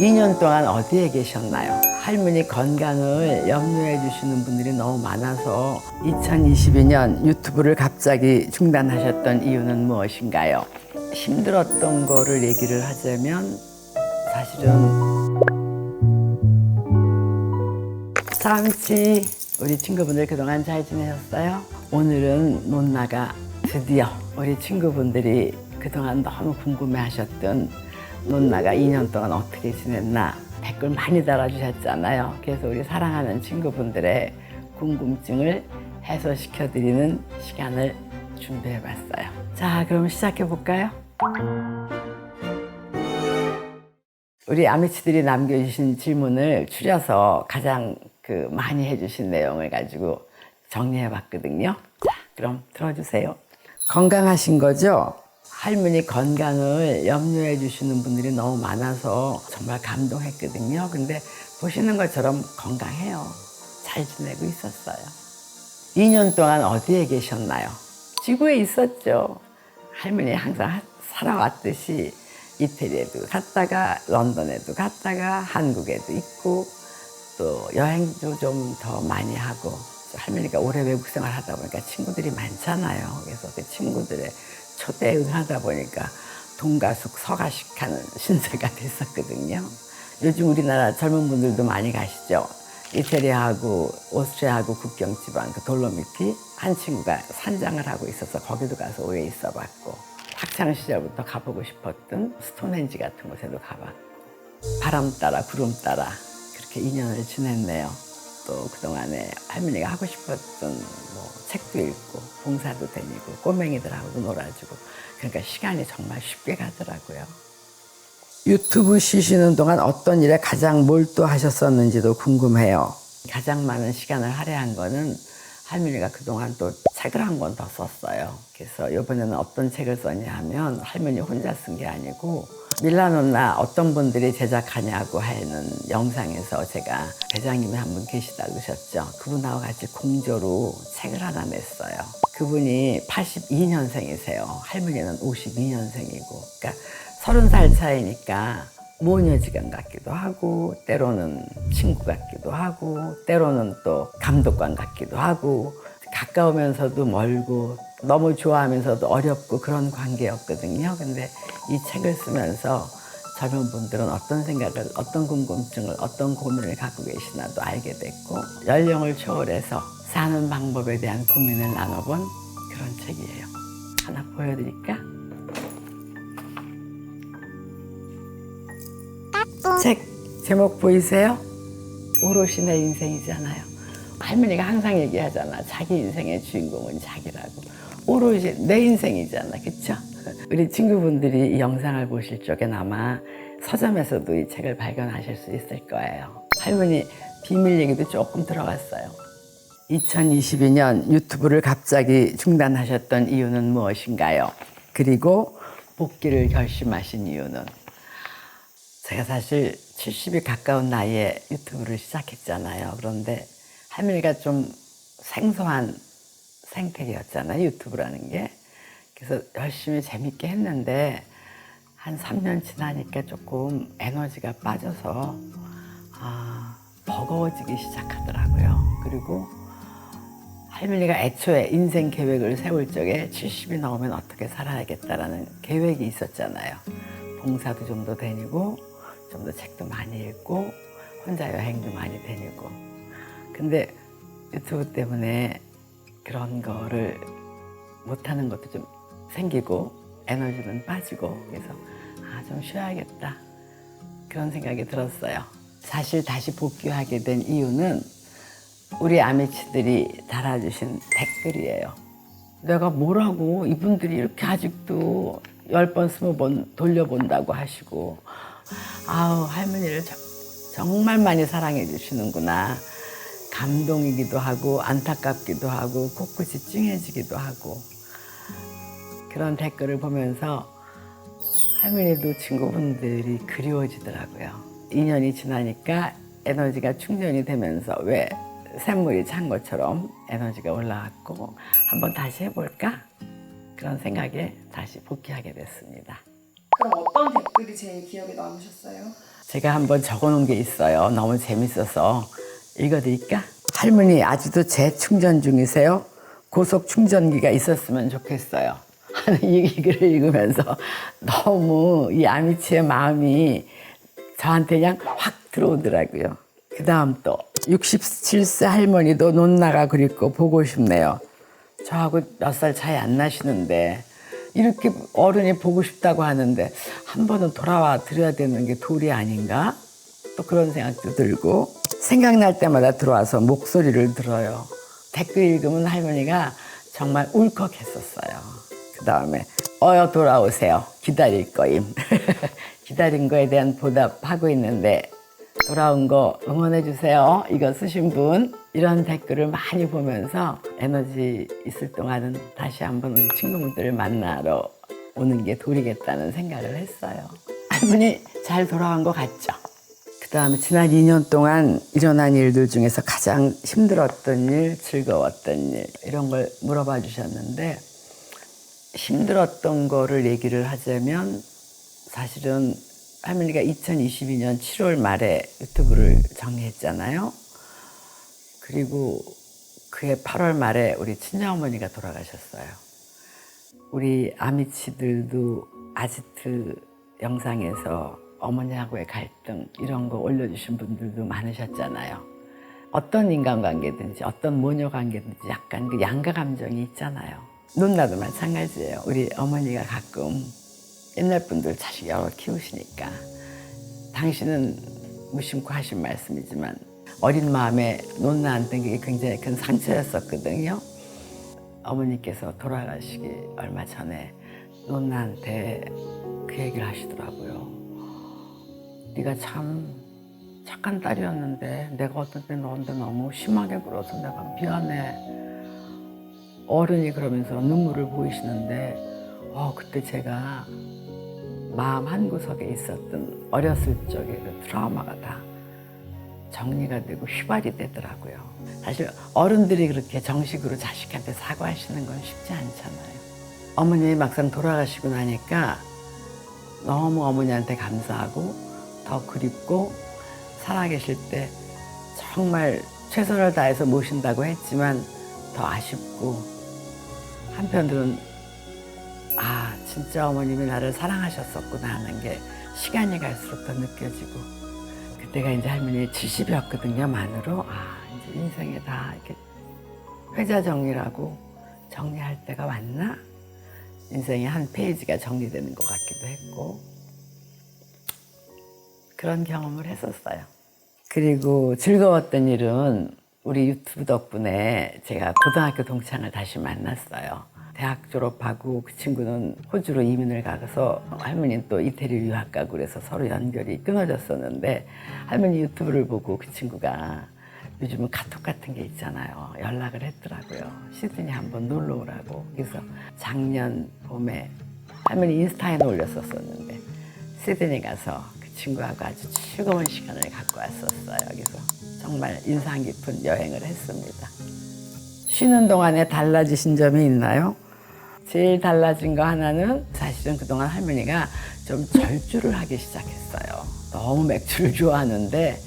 2년 동안 어디에 계셨나요? 할머니 건강을 염려해 주시는 분들이 너무 많아서 2022년 유튜브를 갑자기 중단하셨던 이유는 무엇인가요? 힘들었던 거를 얘기를 하자면 사실은 사암치 우리 친구분들 그동안 잘 지내셨어요? 오늘은 논나가 드디어 우리 친구분들이 그동안 너무 궁금해하셨던 논나가 2년 동안 어떻게 지냈나 댓글 많이 달아주셨잖아요. 그래서 우리 사랑하는 친구분들의 궁금증을 해소시켜드리는 시간을 준비해봤어요. 자, 그럼 시작해볼까요? 우리 아미치들이 남겨주신 질문을 추려서 가장 많이 해주신 내용을 가지고 정리해봤거든요. 자, 그럼 들어주세요. 건강하신 거죠? 할머니 건강을 염려해 주시는 분들이 너무 많아서 정말 감동했거든요. 근데 보시는 것처럼 건강해요. 잘 지내고 있었어요. 2년 동안 어디에 계셨나요? 지구에 있었죠. 할머니 항상 살아왔듯이 이태리에도 갔다가 런던에도 갔다가 한국에도 있고 또 여행도 좀 더 많이 하고 할머니가 오래 외국 생활 하다 보니까 친구들이 많잖아요. 그래서 그 친구들의 초대에 응하다 보니까 동가숙 서가식 하는 신세가 됐었거든요. 요즘 우리나라 젊은 분들도 많이 가시죠. 이태리하고 오스트리아하고 국경 지방 그 돌로미티 한 친구가 산장을 하고 있어서 거기도 가서 오래 있어봤고 학창 시절부터 가보고 싶었던 스톤헨지 같은 곳에도 가봤고 바람 따라 구름 따라 그렇게 2년을 지냈네요. 또 그동안에 할머니가 하고 싶었던 책도 읽고 봉사도 다니고 꼬맹이들하고도 놀아주고 그러니까 시간이 정말 쉽게 가더라고요. 유튜브 쉬시는 동안 어떤 일에 가장 몰두하셨었는지도 궁금해요. 가장 많은 시간을 할애한 거는 할머니가 그동안 또 책을 한 권 더 썼어요. 그래서 이번에는 어떤 책을 썼냐 하면 할머니 혼자 쓴 게 아니고 밀라논나 어떤 분들이 제작하냐고 하는 영상에서 제가 대장님이 한 분 계시다 그러셨죠. 그분하고 같이 공조로 책을 하나 냈어요. 그분이 82년생이세요. 할머니는 52년생이고 그러니까 30살 차이니까 모녀지간 같기도 하고 때로는 친구 같기도 하고 때로는 또 감독관 같기도 하고 가까우면서도 멀고 너무 좋아하면서도 어렵고 그런 관계였거든요. 근데 이 책을 쓰면서 젊은 분들은 어떤 생각을, 어떤 궁금증을, 어떤 고민을 갖고 계시나도 알게 됐고 연령을 초월해서 사는 방법에 대한 고민을 나눠본 그런 책이에요. 하나 보여드릴까? 책 제목 보이세요? 오롯이 내 인생이잖아요. 할머니가 항상 얘기하잖아. 자기 인생의 주인공은 자기라고. 오롯이 내 인생이잖아. 그쵸? 우리 친구분들이 이 영상을 보실 적엔 아마 서점에서도 이 책을 발견하실 수 있을 거예요. 할머니 비밀 얘기도 조금 들어갔어요. 2022년 유튜브를 갑자기 중단하셨던 이유는 무엇인가요? 그리고 복귀를 결심하신 이유는? 제가 사실 70이 가까운 나이에 유튜브를 시작했잖아요. 그런데 할머니가 좀 생소한 생태계였잖아요. 유튜브라는 게. 그래서 열심히 재밌게 했는데 한 3년 지나니까 조금 에너지가 빠져서 버거워지기 시작하더라고요. 그리고 할머니가 애초에 인생 계획을 세울 적에 70이 넘으면 어떻게 살아야겠다라는 계획이 있었잖아요. 봉사도 좀 더 다니고 좀 더 책도 많이 읽고 혼자 여행도 많이 다니고 근데 유튜브 때문에 그런 거를 못하는 것도 좀 생기고 에너지는 빠지고 그래서 좀 쉬어야겠다 그런 생각이 들었어요. 사실 다시 복귀하게 된 이유는 우리 아미치들이 달아주신 댓글이에요. 내가 뭐라고 이분들이 이렇게 아직도 10번 20번 돌려본다고 하시고 아우 할머니를 정말 많이 사랑해 주시는구나. 감동이기도 하고 안타깝기도 하고 코끝이 찡해지기도 하고 그런 댓글을 보면서 할머니도 친구분들이 그리워지더라고요. 2년이 지나니까 에너지가 충전이 되면서 왜 샘물이 찬 것처럼 에너지가 올라왔고 한번 다시 해볼까? 그런 생각에 다시 복귀하게 됐습니다. 그럼 어떤 댓글이 제일 기억에 남으셨어요? 제가 한번 적어놓은 게 있어요. 너무 재밌어서 읽어드릴까? 할머니 아직도 재충전 중이세요? 고속 충전기가 있었으면 좋겠어요. 하는 이 글을 읽으면서 너무 이 아미치의 마음이 저한테 그냥 확 들어오더라고요. 그 다음 또 67세 할머니도 논나가 그립고 보고 싶네요. 저하고 몇 살 차이 안 나시는데 이렇게 어른이 보고 싶다고 하는데 한 번은 돌아와 드려야 되는 게 도리 아닌가? 또 그런 생각도 들고 생각날 때마다 들어와서 목소리를 들어요. 댓글 읽으면 할머니가 정말 울컥했었어요. 그 다음에 어여 돌아오세요. 기다릴 거임. 기다린 거에 대한 보답하고 있는데 돌아온 거 응원해 주세요. 이거 쓰신 분 이런 댓글을 많이 보면서 에너지 있을 동안은 다시 한번 우리 친구분들을 만나러 오는 게 도리겠다는 생각을 했어요. 할머니 잘 돌아온 거 같죠? 그 다음에 지난 2년 동안 일어난 일들 중에서 가장 힘들었던 일, 즐거웠던 일 이런 걸 물어봐 주셨는데 힘들었던 거를 얘기를 하자면 사실은 할머니가 2022년 7월 말에 유튜브를 정리했잖아요. 그리고 그해 8월 말에 우리 친정어머니가 돌아가셨어요. 우리 아미치들도 아지트 영상에서 어머니하고의 갈등 이런 거 올려주신 분들도 많으셨잖아요. 어떤 인간관계든지 어떤 모녀관계든지 약간 그 양가 감정이 있잖아요. 누나도 마찬가지예요. 우리 어머니가 가끔 옛날 분들 자식 여러 키우시니까 당신은 무심코 하신 말씀이지만 어린 마음에 논나한테 그게 굉장히 큰 상처였었거든요. 어머니께서 돌아가시기 얼마 전에 논나한테 그 얘기를 하시더라고요. 네가 참 착한 딸이었는데 내가 어떤 때 너한테 너무 심하게 굴어서 내가 미안해. 어른이 그러면서 눈물을 보이시는데 그때 제가 마음 한구석에 있었던 어렸을 적의 그 트라우마가 다 정리가 되고 휘발이 되더라고요. 사실 어른들이 그렇게 정식으로 자식한테 사과하시는 건 쉽지 않잖아요. 어머님이 막상 돌아가시고 나니까 너무 어머니한테 감사하고 더 그립고 살아계실 때 정말 최선을 다해서 모신다고 했지만 더 아쉽고 한편으로는 진짜 어머님이 나를 사랑하셨었구나 하는 게 시간이 갈수록 더 느껴지고 그때가 이제 할머니 70이었거든요, 만으로. 이제 인생에 다 이렇게 회자 정리라고 정리할 때가 왔나? 인생의 한 페이지가 정리되는 것 같기도 했고 그런 경험을 했었어요. 그리고 즐거웠던 일은 우리 유튜브 덕분에 제가 고등학교 동창을 다시 만났어요. 대학 졸업하고 그 친구는 호주로 이민을 가서 할머니는 또 이태리 유학 가고 그래서 서로 연결이 끊어졌었는데 할머니 유튜브를 보고 그 친구가 요즘은 카톡 같은 게 있잖아요. 연락을 했더라고요. 시드니 한번 놀러 오라고. 그래서 작년 봄에 할머니 인스타에 올렸었었는데 시드니 가서 그 친구하고 아주 즐거운 시간을 갖고 왔었어요. 그래서 정말 인상 깊은 여행을 했습니다. 쉬는 동안에 달라지신 점이 있나요? 제일 달라진 거 하나는 사실은 그동안 할머니가 좀 절주를 하기 시작했어요. 너무 맥주를 좋아하는데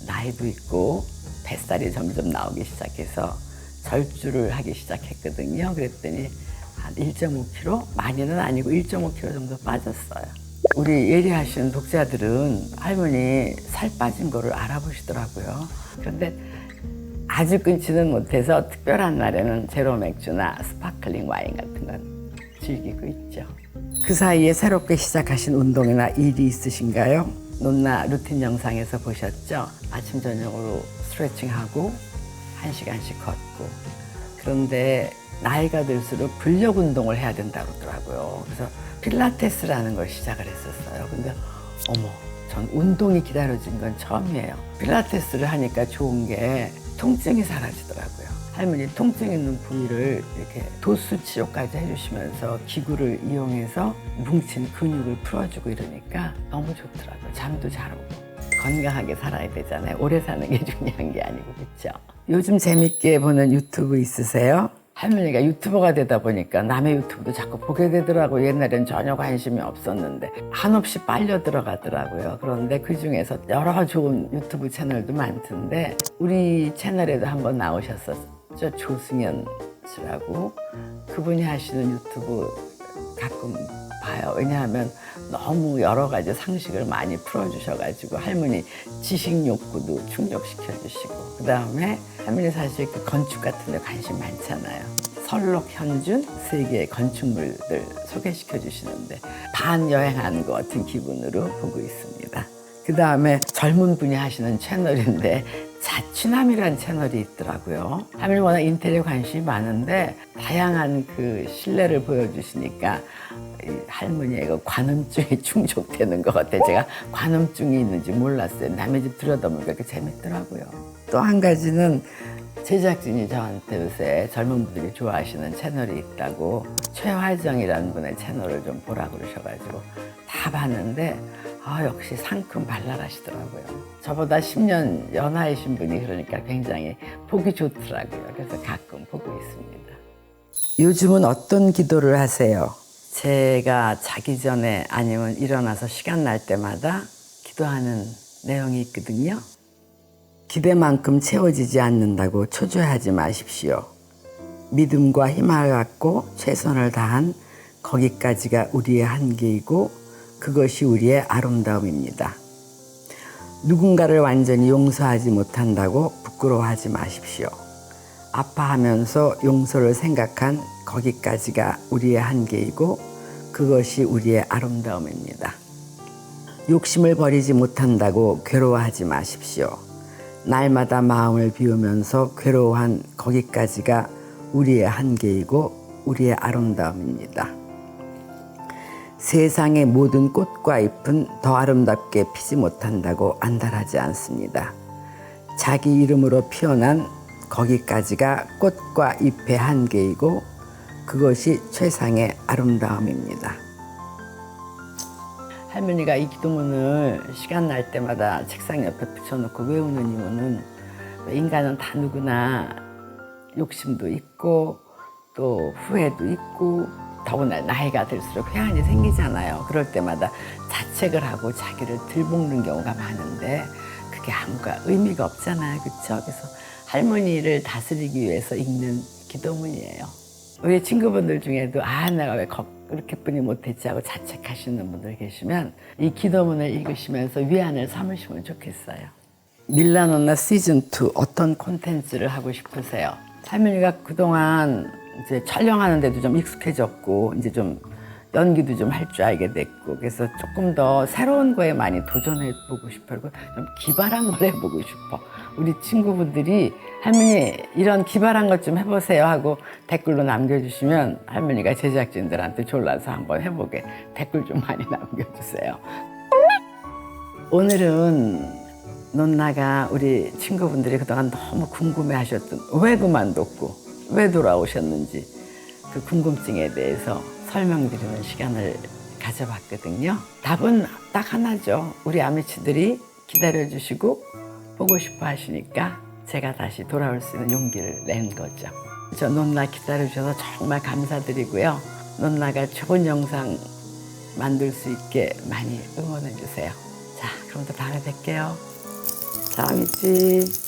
나이도 있고 뱃살이 점점 나오기 시작해서 절주를 하기 시작했거든요. 그랬더니 한 1.5kg? 많이는 아니고 1.5kg 정도 빠졌어요. 우리 예리하신 독자들은 할머니 살 빠진 거를 알아보시더라고요. 그런데 아주 끊지는 못해서 특별한 날에는 제로 맥주나 스파클링 와인 같은 건 즐기고 있죠. 그 사이에 새롭게 시작하신 운동이나 일이 있으신가요? 논나 루틴 영상에서 보셨죠? 아침 저녁으로 스트레칭하고 1시간씩 걷고. 그런데 나이가 들수록 근력 운동을 해야 된다고 그러더라고요. 그래서 필라테스라는 걸 시작을 했었어요. 근데 어머, 전 운동이 기다려진 건 처음이에요. 필라테스를 하니까 좋은 게 통증이 사라지더라고요. 할머니 통증 있는 부위를 이렇게 도수 치료까지 해주시면서 기구를 이용해서 뭉친 근육을 풀어주고 이러니까 너무 좋더라고요. 잠도 잘 오고. 건강하게 살아야 되잖아요. 오래 사는 게 중요한 게 아니고, 그렇죠? 요즘 재밌게 보는 유튜브 있으세요? 할머니가 유튜버가 되다 보니까 남의 유튜브도 자꾸 보게 되더라고요. 옛날엔 전혀 관심이 없었는데 한없이 빨려 들어가더라고요. 그런데 그중에서 여러 좋은 유튜브 채널도 많던데 우리 채널에도 한번 나오셨었죠. 조승연 씨라고. 그분이 하시는 유튜브 가끔 봐요. 왜냐하면 너무 여러 가지 상식을 많이 풀어주셔가지고 할머니 지식 욕구도 충족시켜주시고, 그 다음에 할머니 사실 그 건축 같은 데 관심 많잖아요. 설록, 현준 세계의 건축물들 소개시켜 주시는데 반여행하는 것 같은 기분으로 보고 있습니다. 그 다음에 젊은 분이 하시는 채널인데 자취남이라는 채널이 있더라고요. 할머니 워낙 인테리어 관심이 많은데 다양한 그 실내를 보여주시니까 할머니의 그 관음증이 충족되는 것 같아요. 제가 관음증이 있는지 몰랐어요. 남의 집 들여다보니까 그렇게 재밌더라고요. 또 한 가지는 제작진이 저한테 요새 젊은 분들이 좋아하시는 채널이 있다고 최화정이라는 분의 채널을 좀 보라고 그러셔가지고 다 봤는데 역시 상큼 발랄하시더라고요. 저보다 10년 연하이신 분이 그러니까 굉장히 보기 좋더라고요. 그래서 가끔 보고 있습니다. 요즘은 어떤 기도를 하세요? 제가 자기 전에 아니면 일어나서 시간 날 때마다 기도하는 내용이 있거든요. 기대만큼 채워지지 않는다고 초조해하지 마십시오. 믿음과 힘을 갖고 최선을 다한 거기까지가 우리의 한계이고 그것이 우리의 아름다움입니다. 누군가를 완전히 용서하지 못한다고 부끄러워하지 마십시오. 아파하면서 용서를 생각한 거기까지가 우리의 한계이고 그것이 우리의 아름다움입니다. 욕심을 버리지 못한다고 괴로워하지 마십시오. 날마다 마음을 비우면서 괴로워한 거기까지가 우리의 한계이고 우리의 아름다움입니다. 세상의 모든 꽃과 잎은 더 아름답게 피지 못한다고 안달하지 않습니다. 자기 이름으로 피어난 거기까지가 꽃과 잎의 한계이고 그것이 최상의 아름다움입니다. 할머니가 이 기도문을 시간 날 때마다 책상 옆에 붙여놓고 외우는 이유는 인간은 다 누구나 욕심도 있고 또 후회도 있고 더구나 나이가 들수록 회한이 생기잖아요. 그럴 때마다 자책을 하고 자기를 들볶는 경우가 많은데 그게 아무가 의미가 없잖아요. 그렇죠? 그래서 할머니를 다스리기 위해서 읽는 기도문이에요. 우리 친구분들 중에도 내가 왜 그렇게 뿐이 못했지 하고 자책하시는 분들 계시면 이 기도문을 읽으시면서 위안을 삼으시면 좋겠어요. 밀라노나 시즌2 어떤 콘텐츠를 하고 싶으세요? 할머니가 그동안 이제 촬영하는데도 좀 익숙해졌고 이제 좀 연기도 좀 할 줄 알게 됐고 그래서 조금 더 새로운 거에 많이 도전해 보고 싶어요. 좀 기발한 걸 해보고 싶어. 우리 친구분들이 할머니 이런 기발한 것 좀 해보세요 하고 댓글로 남겨주시면 할머니가 제작진들한테 졸라서 한번 해보게 댓글 좀 많이 남겨주세요. 오늘은 논나가 우리 친구분들이 그동안 너무 궁금해하셨던 왜 그만뒀고 왜 돌아오셨는지 그 궁금증에 대해서 설명드리는 시간을 가져봤거든요. 답은 딱 하나죠. 우리 아미치들이 기다려주시고 보고 싶어 하시니까 제가 다시 돌아올 수 있는 용기를 낸 거죠. 저 논나 기다려주셔서 정말 감사드리고요. 논나가 좋은 영상 만들 수 있게 많이 응원해 주세요. 자, 그럼 또 다음에 뵐게요. 자, 아미치.